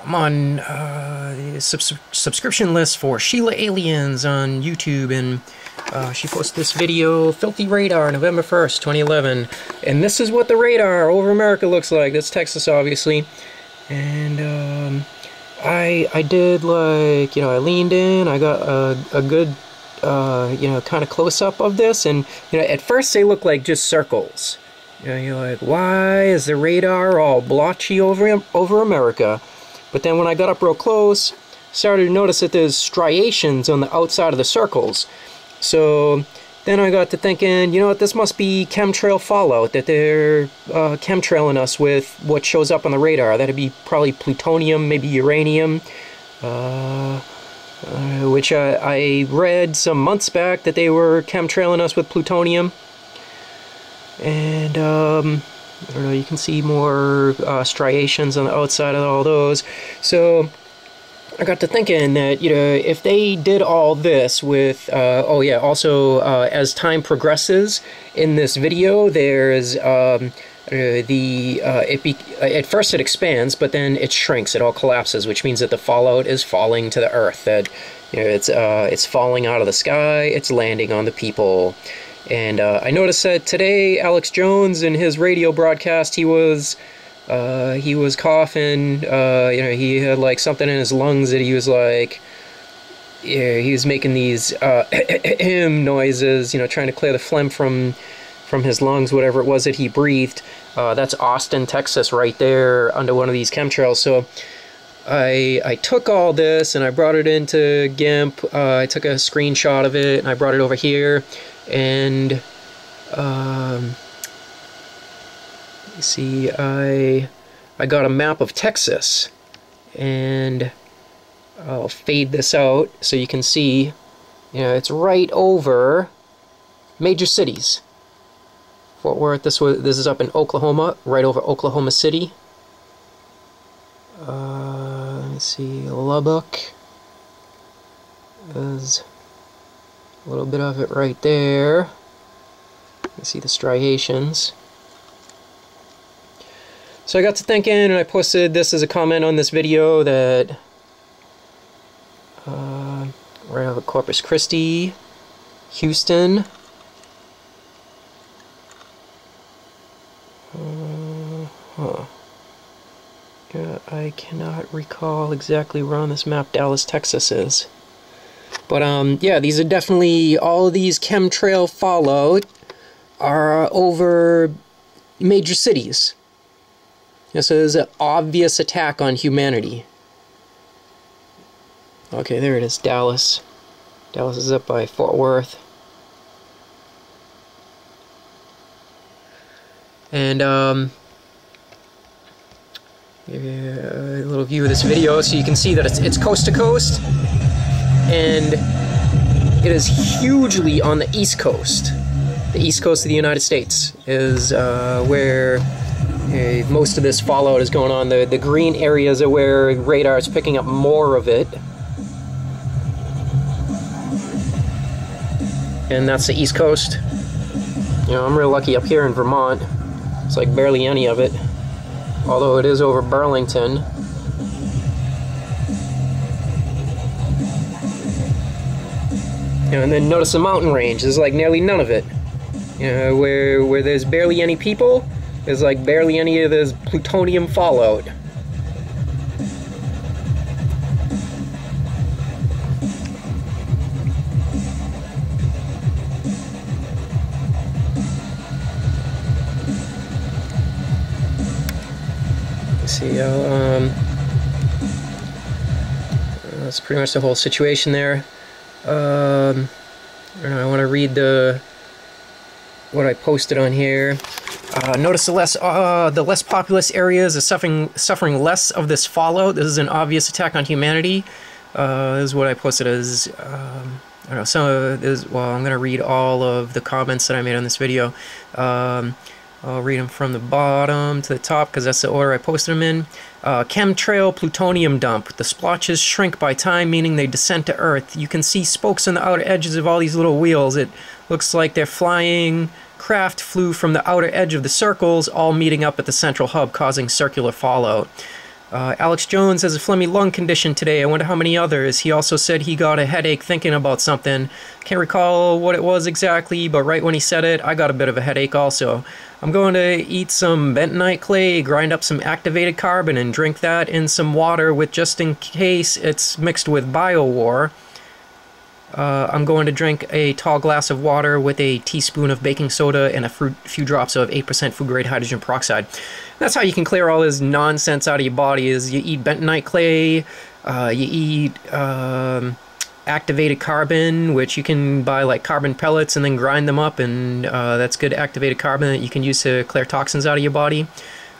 I'm on the subscription list for Sheila Aliens on YouTube, and she posted this video, Filthy Radar, November 1st, 2011. And this is what the radar over America looks like. That's Texas, obviously. And I did, like, you know, I leaned in, I got a good, you know, kind of close-up of this, and, you know, at first they look like just circles. You know, you're like, why is the radar all blotchy over America? But then when I got up real close, started to notice that there's striations on the outside of the circles. So then I got to thinking, you know what, this must be chemtrail fallout, that they're chemtrailing us with what shows up on the radar. That'd be probably plutonium, maybe uranium, which I read some months back that they were chemtrailing us with plutonium. And I don't know, you can see more striations on the outside of all those. So I got to thinking that, you know, if they did all this with, oh yeah, also as time progresses in this video, there's at first it expands, but then it shrinks, it all collapses, which means that the fallout is falling to the earth, that, you know, it's falling out of the sky, it's landing on the people. And I noticed that today Alex Jones, in his radio broadcast, he was coughing. You know, he had like something in his lungs that he was like, yeah, he was making these noises, you know, trying to clear the phlegm from his lungs, whatever it was that he breathed. That's Austin, Texas, right there under one of these chemtrails. So I took all this and I brought it into GIMP. I took a screenshot of it and I brought it over here. And you see, I got a map of Texas, and I'll fade this out so you can see, you know, it's right over major cities. Fort Worth, this is up in Oklahoma, right over Oklahoma City. Let me see, Lubbock. There's a little bit of it right there. You see the striations. So I got to thinking, and I posted this as a comment on this video, that right over Corpus Christi, Houston, yeah, I cannot recall exactly where on this map Dallas, Texas is. But yeah, these are definitely, all of these chemtrail fallout are over major cities. Yeah, so there's an obvious attack on humanity. Okay, there it is, Dallas. Dallas is up by Fort Worth. And give you a little view of this video so you can see that it's coast to coast. And it is hugely on the East Coast. The East Coast of the United States is where most of this fallout is going on. The green areas are where radar is picking up more of it. And that's the East Coast. You know, I'm real lucky up here in Vermont. It's like barely any of it. Although it is over Burlington. You know, and then notice the mountain range, there's like nearly none of it. You know, where there's barely any people, there's like barely any of this plutonium fallout. You see how, that's pretty much the whole situation there. I don't know, I want to read what I posted on here. Notice the less populous areas are suffering less of this fallout. This is an obvious attack on humanity. This is what I posted as, I don't know, some of this, well, I'm going to read all of the comments that I made on this video. I'll read them from the bottom to the top because that's the order I posted them in. Chemtrail plutonium dump. The splotches shrink by time, meaning they descend to Earth. You can see spokes on the outer edges of all these little wheels. It looks like they're flying. Craft flew from the outer edge of the circles, all meeting up at the central hub, causing circular fallout. Alex Jones has a phlegmy lung condition today. I wonder how many others. He also said he got a headache thinking about something. Can't recall what it was exactly, but right when he said it, I got a bit of a headache also. I'm going to eat some bentonite clay, grind up some activated carbon, and drink that in some water with, just in case it's mixed with BioWar. I'm going to drink a tall glass of water with a teaspoon of baking soda and a few drops of 8% food-grade hydrogen peroxide. That's how you can clear all this nonsense out of your body, is you eat bentonite clay, you eat activated carbon, which you can buy like carbon pellets and then grind them up, and that's good activated carbon that you can use to clear toxins out of your body.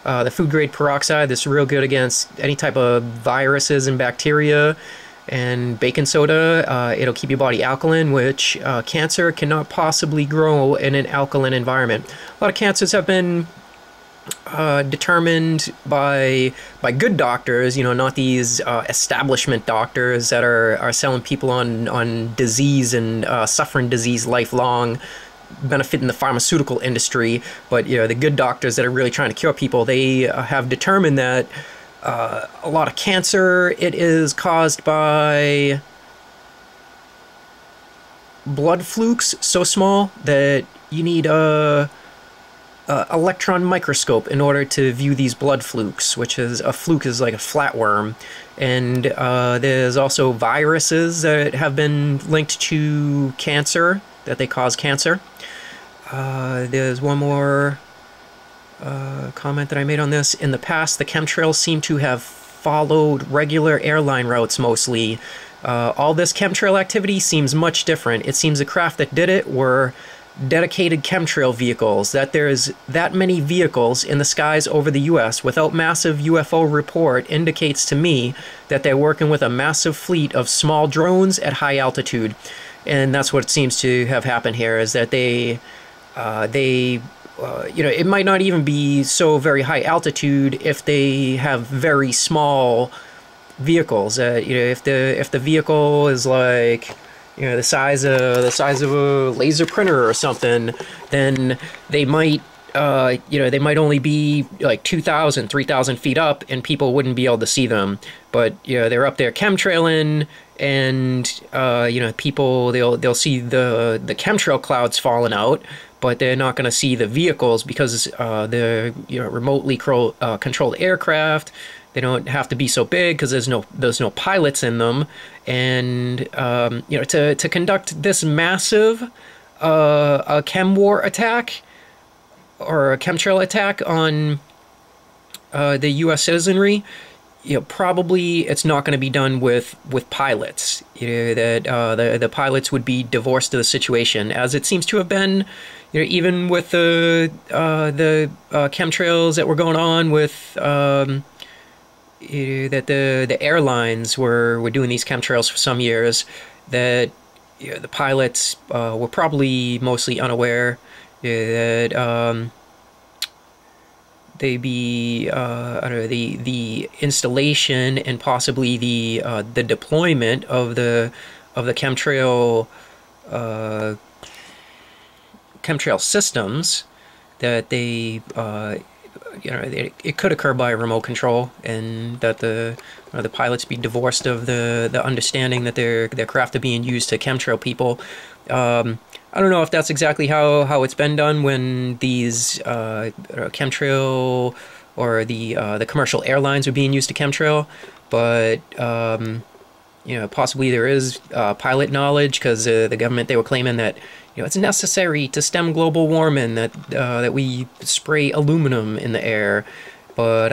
The food-grade peroxide, that's real good against any type of viruses and bacteria. And baking soda, it'll keep your body alkaline, which cancer cannot possibly grow in an alkaline environment. A lot of cancers have been determined by good doctors, you know, not these establishment doctors that are selling people on disease and suffering disease lifelong, benefiting the pharmaceutical industry. But you know, the good doctors that are really trying to cure people, they have determined that a lot of cancer, it is caused by blood flukes so small that you need a electron microscope in order to view these blood flukes, which is, a fluke is like a flatworm. And there's also viruses that have been linked to cancer, that they cause cancer. There's one more comment that I made on this. In the past, the chemtrails seem to have followed regular airline routes mostly. All this chemtrail activity seems much different. It seems the craft that did it were dedicated chemtrail vehicles, that there's that many vehicles in the skies over the US without massive UFO report indicates to me that they're working with a massive fleet of small drones at high altitude. And that's what seems to have happened here, is that they you know, it might not even be so very high altitude if they have very small vehicles. You know, if the vehicle is like, you know, the size of a laser printer or something, then they might you know, they might only be like 2,000, 3,000 feet up, and people wouldn't be able to see them. But you know, they're up there chemtrailing, and you know, people, they'll see the chemtrail clouds falling out, but they're not going to see the vehicles because they're, you know, remotely controlled aircraft. They don't have to be so big because there's no pilots in them. And you know, to conduct this massive a chem war attack or a chemtrail attack on the U.S. citizenry, you know, probably it's not going to be done with pilots. You know, that the pilots would be divorced to the situation, as it seems to have been. You know, even with the chemtrails that were going on with you know, that the airlines were doing these chemtrails for some years, that you know, the pilots were probably mostly unaware that they be I don't know, the installation and possibly the deployment of the chemtrail systems, that they you know, it could occur by remote control, and that the pilots be divorced of the understanding that their craft are being used to chemtrail people. I don't know if that's exactly how it's been done when these chemtrail or the commercial airlines are being used to chemtrail, but you know, possibly there is pilot knowledge, because the government, they were claiming that, you know, it's necessary to stem global warming that that we spray aluminum in the air. But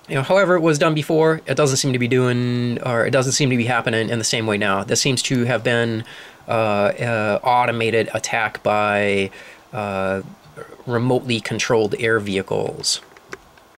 you know, however it was done before, it doesn't seem to be doing, or it doesn't seem to be happening in the same way now. This seems to have been automated attack by remotely controlled air vehicles.